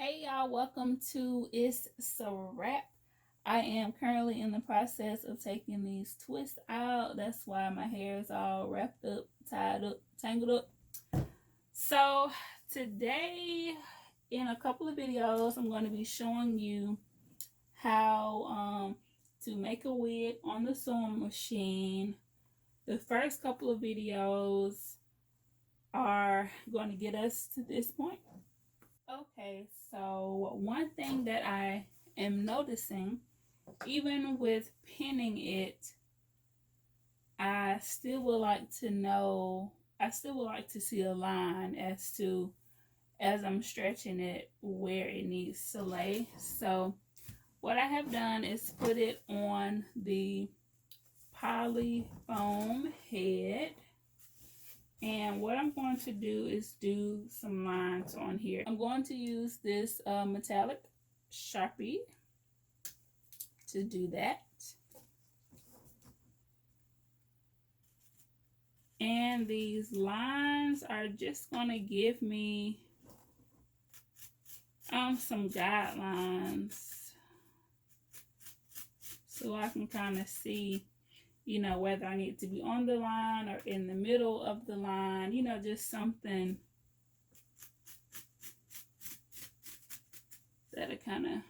Hey y'all, welcome to Itz Sirap. I am currently in the process of taking these twists out. That's why my hair is all wrapped up, tied up, tangled up. So today, in a couple of videos, I'm going to be showing you how to make a wig on the sewing machine. The first couple of videos are going to get us to this point. Okay, so one thing that I am noticing, even with pinning it, I still would like to see a line as I'm stretching it where it needs to lay. So what I have done is put it on the poly foam head. And what I'm going to do is do some lines on here. I'm going to use this metallic Sharpie to do that. And these lines are just going to give me some guidelines so I can kind of see, whether I need to be on the line or in the middle of the line, just something that'll kind of,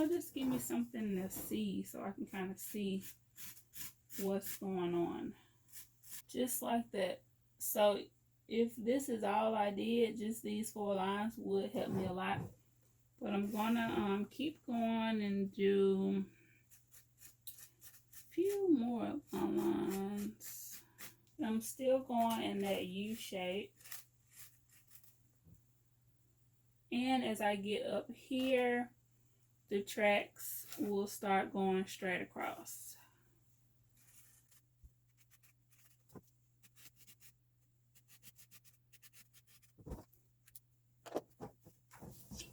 just give me something to see so I can kind of see what's going on. Just like that. So if this is all I did, just these 4 lines would help me a lot. But I'm gonna keep going and do a few more lines. I'm still going in that U shape. And as I get up here, the tracks will start going straight across.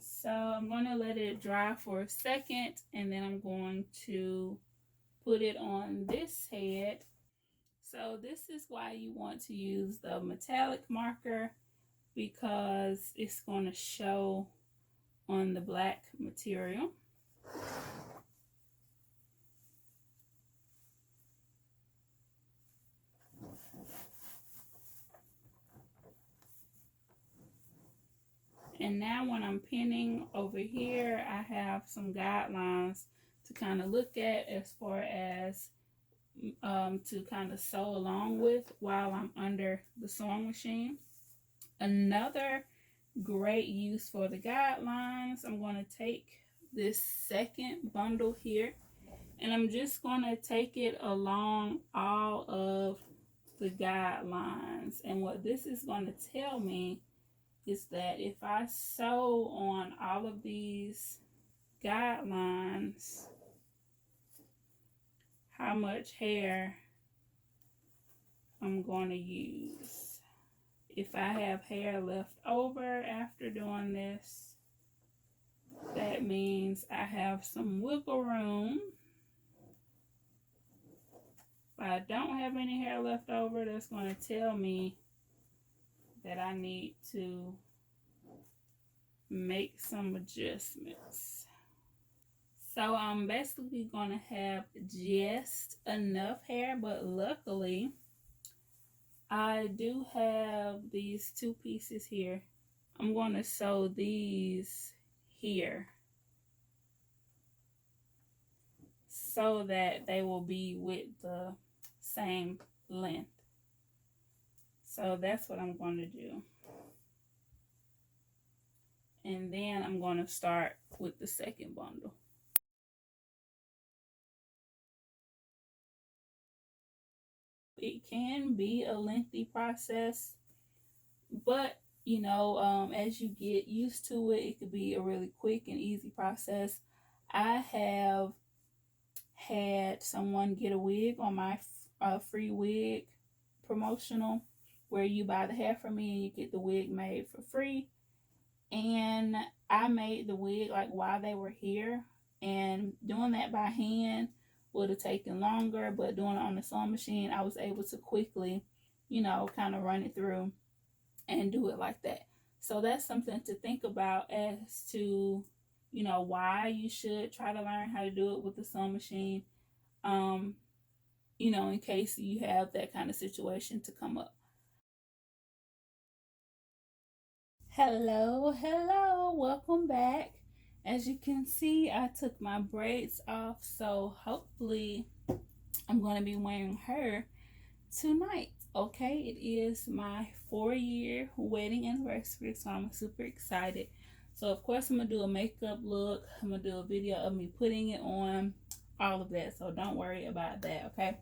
So I'm going to let it dry for a second, and then I'm going to put it on this head. So this is why you want to use the metallic marker, because it's going to show on the black material. And now when I'm pinning over here, I have some guidelines to kind of look at as far as to kind of sew along with while I'm under the sewing machine. Another great use for the guidelines, I'm going to take this second bundle here, and I'm just going to take it along all of the guidelines. And what this is going to tell me is that if I sew on all of these guidelines, how much hair I'm going to use. If I have hair left over after doing this, that means I have some wiggle room. If I don't have any hair left over, that's going to tell me that I need to make some adjustments. So I'm basically going to have just enough hair, but luckily I do have these 2 pieces here. I'm going to sew these here so that they will be with the same length. So that's what I'm going to do. And then I'm going to start with the second bundle. It can be a lengthy process, but as you get used to it, it could be a really quick and easy process. I have had someone get a wig on my free wig promotional, where you buy the hair from me and you get the wig made for free. And I made the wig like while they were here, and doing that by hand would have taken longer, but doing it on the sewing machine, I was able to quickly, kind of run it through and do it like that. So that's something to think about as to, why you should try to learn how to do it with the sewing machine. Um, in case you have that kind of situation to come up. Hello, welcome back. As you can see, I took my braids off, so hopefully I'm going to be wearing her tonight. Okay, it is my 4-year wedding anniversary, so I'm super excited. So of course I'm gonna do a makeup look. I'm gonna do a video of me putting it on, all of that, so don't worry about that. Okay.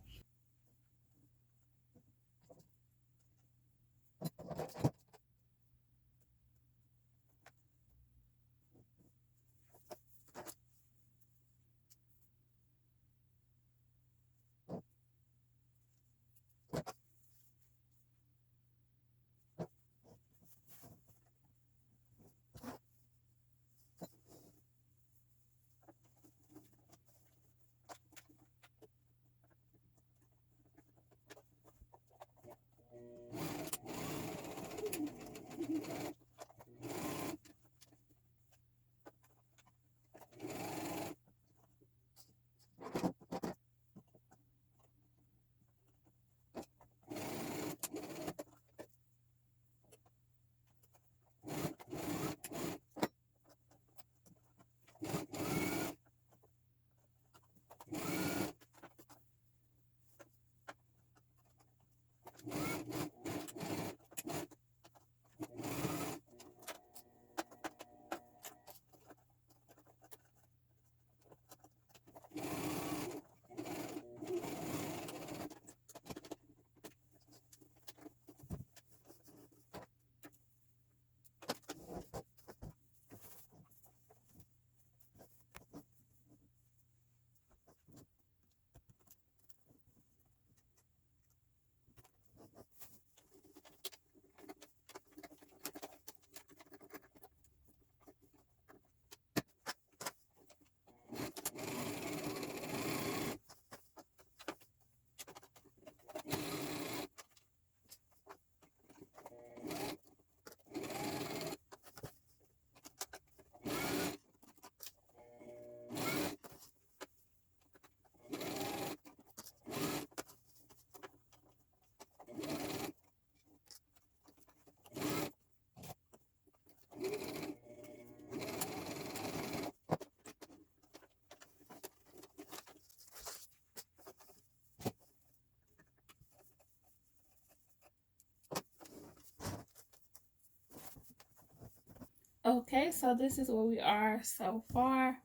Okay, so this is where we are so far.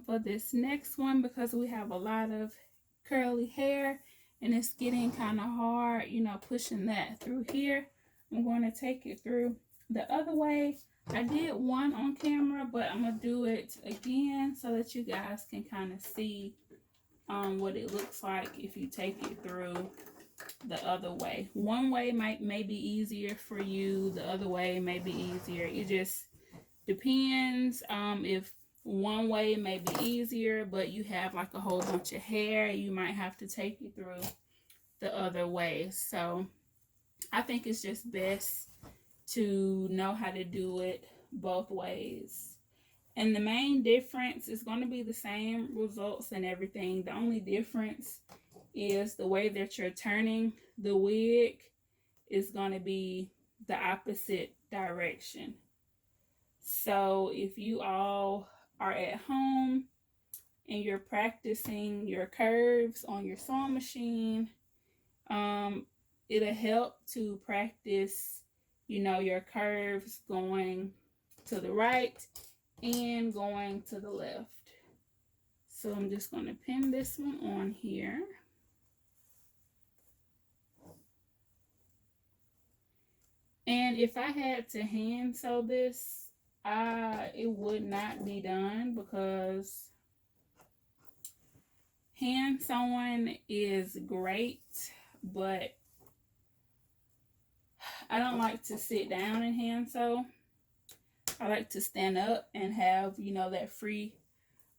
For this next one, because we have a lot of curly hair and it's getting kind of hard, pushing that through here. I'm going to take it through the other way. I did one on camera, but I'm going to do it again so that you guys can kind of see what it looks like if you take it through the other way. One way may be easier for you, the other way may be easier. It just depends. If one way may be easier, but you have like a whole bunch of hair, you might have to take it through the other way. So I think it's just best to know how to do it both ways. And the main difference is going to be the same results and everything. The only difference is the way that you're turning the wig is going to be the opposite direction. So if you all are at home and you're practicing your curves on your sewing machine, it'll help to practice, your curves going to the right and going to the left. So I'm just going to pin this one on here. And if I had to hand sew this, it would not be done, because hand sewing is great, but I don't like to sit down and hand sew. I like to stand up and have, that free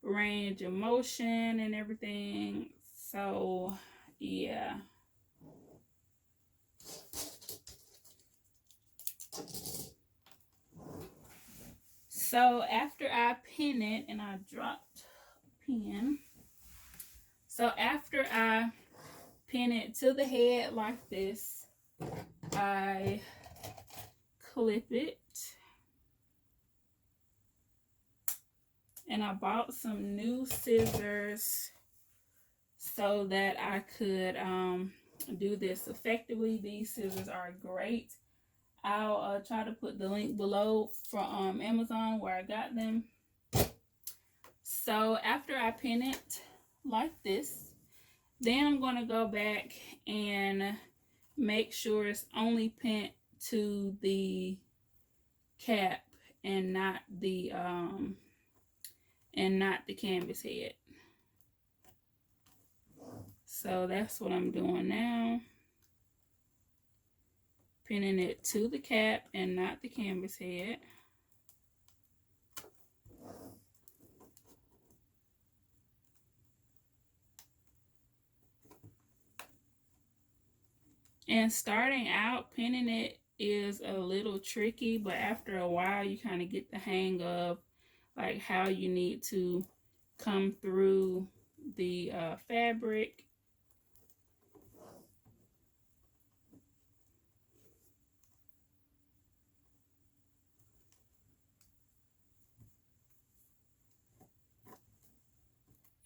range of motion and everything. So, yeah. So after I pin it, and I dropped pin. So after I pin it to the head like this, I clip it. And I bought some new scissors so that I could do this effectively. These scissors are great. I'll try to put the link below from Amazon where I got them. So after I pin it like this, then I'm going to go back and make sure it's only pinned to the cap and not the canvas head. So that's what I'm doing now. Pinning it to the cap and not the canvas head. And starting out, pinning it is a little tricky, but after a while you kind of get the hang of like how you need to come through the fabric.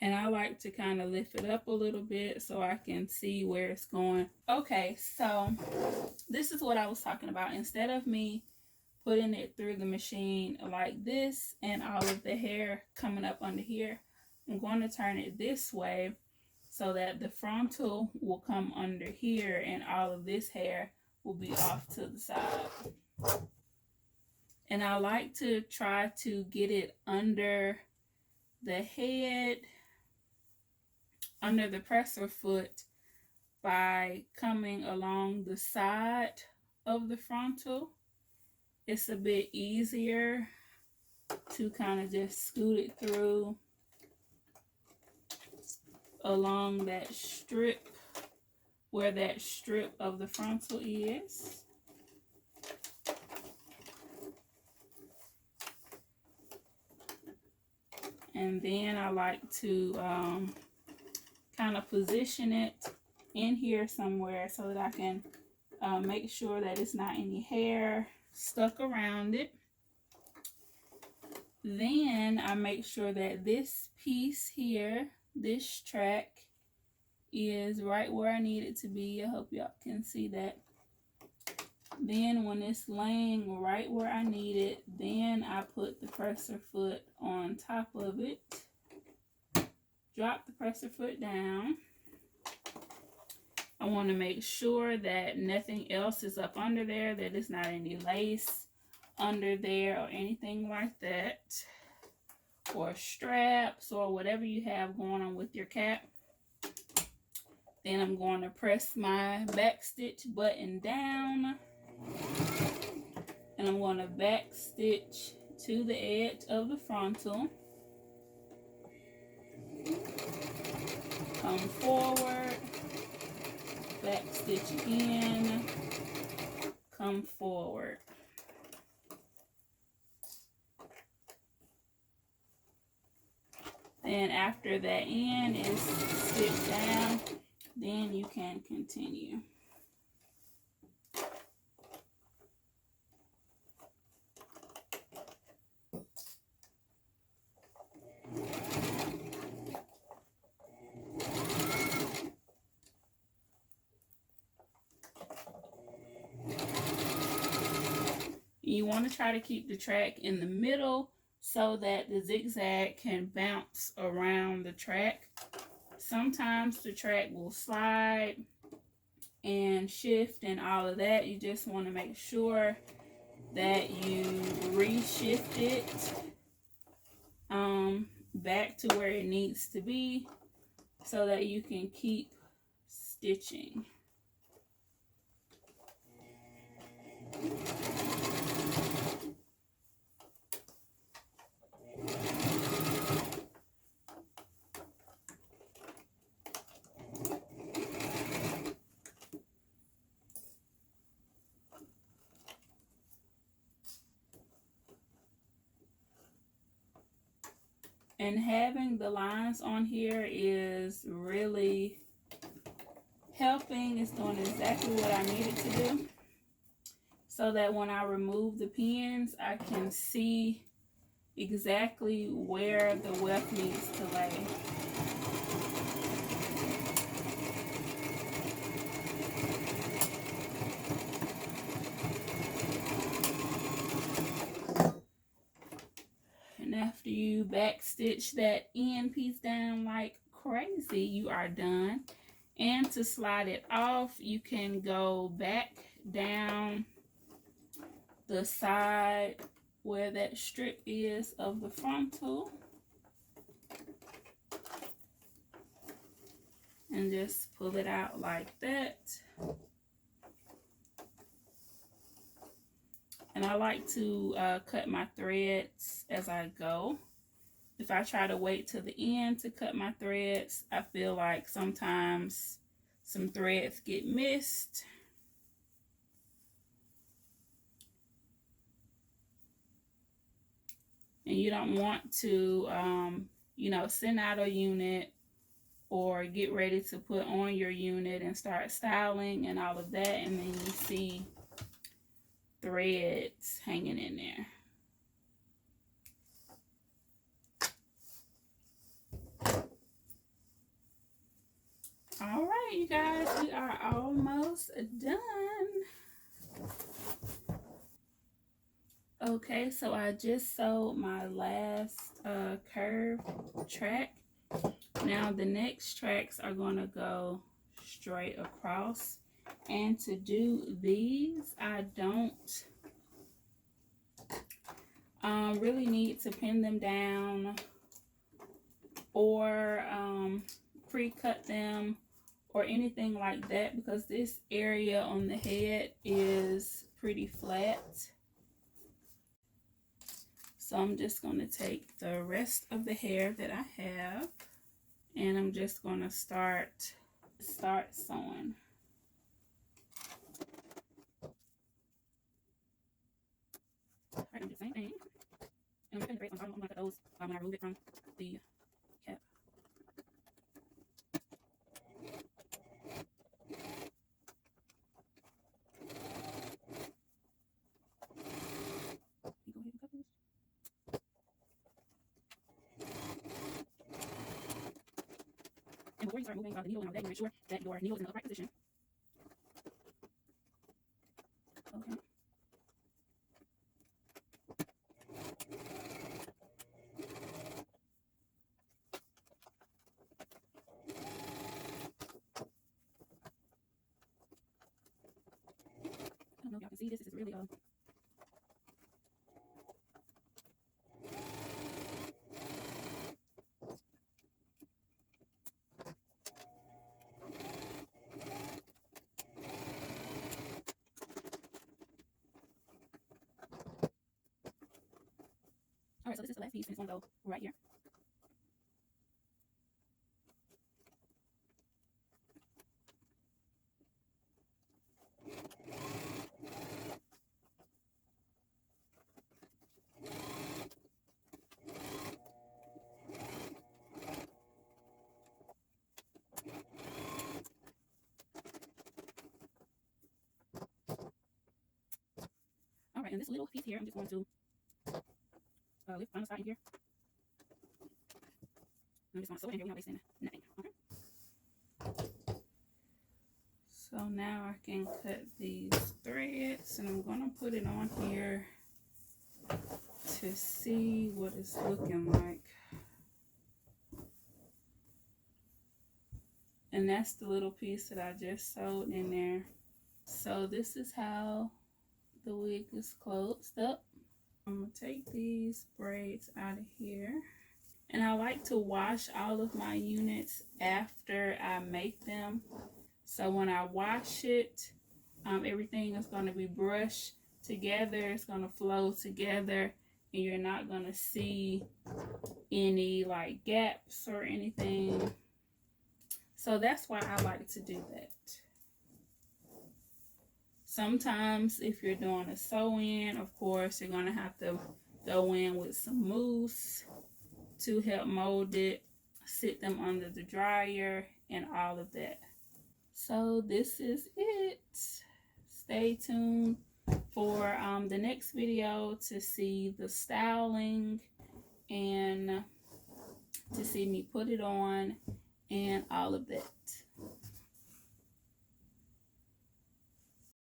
And I like to kind of lift it up a little bit so I can see where it's going. Okay, so this is what I was talking about. Instead of me putting it through the machine like this and all of the hair coming up under here, I'm going to turn it this way so that the frontal will come under here and all of this hair will be off to the side. And I like to try to get it under the head, under the presser foot, by coming along the side of the frontal. It's a bit easier to kind of just scoot it through along that strip, where that strip of the frontal is. And then I like to kind of position it in here somewhere so that I can make sure that it's not any hair stuck around it. Then I make sure that this piece here, this track, is right where I need it to be. I hope y'all can see that. Then when it's laying right where I need it, then I put the presser foot on top of it. Drop the presser foot down. I want to make sure that nothing else is up under there, that it's not any lace under there or anything like that, or straps or whatever you have going on with your cap. Then I'm going to press my back stitch button down, and I'm going to back stitch to the edge of the frontal. Come forward, back stitch again, come forward. Then after that end is stitched down, then you can continue. You want to try to keep the track in the middle so that the zigzag can bounce around the track. Sometimes the track will slide and shift and all of that. You just want to make sure that you reshift it back to where it needs to be so that you can keep stitching. And having the lines on here is really helping. It's doing exactly what I need it to do, so that when I remove the pins, I can see exactly where the weft needs to lay. And after you back stitch that end piece down like crazy, you are done. And to slide it off, you can go back down the side where that strip is of the frontal and just pull it out like that. And I like to cut my threads as I go. If I try to wait till the end to cut my threads, I feel like sometimes some threads get missed. And you don't want to, you know, send out a unit or get ready to put on your unit and start styling and all of that, and then you see threads hanging in there. All right, you guys, we are almost done. Okay, so I just sewed my last curve track. Now the next tracks are going to go straight across. And to do these, I don't really need to pin them down or pre-cut them or anything like that, because this area on the head is pretty flat. So I'm just going to take the rest of the hair that I have and I'm just going to start sewing. All right, I'm doing the same thing. And I'm cutting the braids on bottom. I'm going to cut those when I remove it from the cap. You go ahead and cut those. And before you start moving the needle and all that, you make sure that your needle is in the upright position. Okay. I don't know if y'all can see this. This is really all right, so this is the last piece, and it's going to go right here. All right, and this little piece here, I'm just going to lift on the side here. I'm just going to sew it in here. We're not wasting nothing. Okay. So now I can cut these threads, and I'm going to put it on here to see what it's looking like. And that's the little piece that I just sewed in there. So this is how the wig is closed up. I'm going to take these braids out of here. And I like to wash all of my units after I make them. So when I wash it, everything is going to be brushed together. It's going to flow together, and you're not going to see any like gaps or anything. So that's why I like to do that. Sometimes if you're doing a sew-in, of course, you're going to have to go in with some mousse to help mold it, sit them under the dryer, and all of that. So this is it. Stay tuned for the next video to see the styling and to see me put it on and all of that.